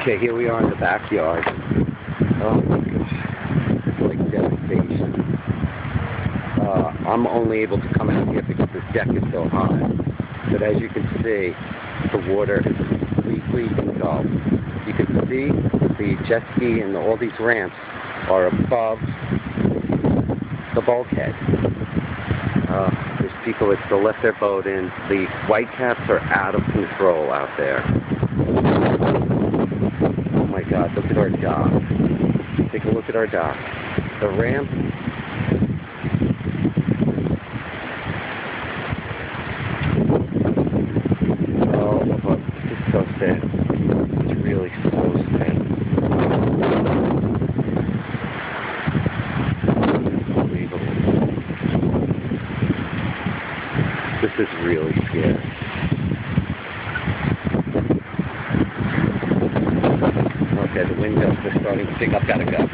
Okay, here we are in the backyard. Oh my gosh, it's like devastation. I'm only able to come out here because the deck is so high. But as you can see, the water is completely engulfed. You can see the jet ski and all these ramps are above the bulkhead. There's people that still left their boat in. The whitecaps are out of control out there. Oh my God, look at our dock. Take a look at our dock. The ramp. Oh, this is so sad. It's really so sad. Unbelievable. This is really scary. Okay, the windmills are starting to pick up. Gotta go.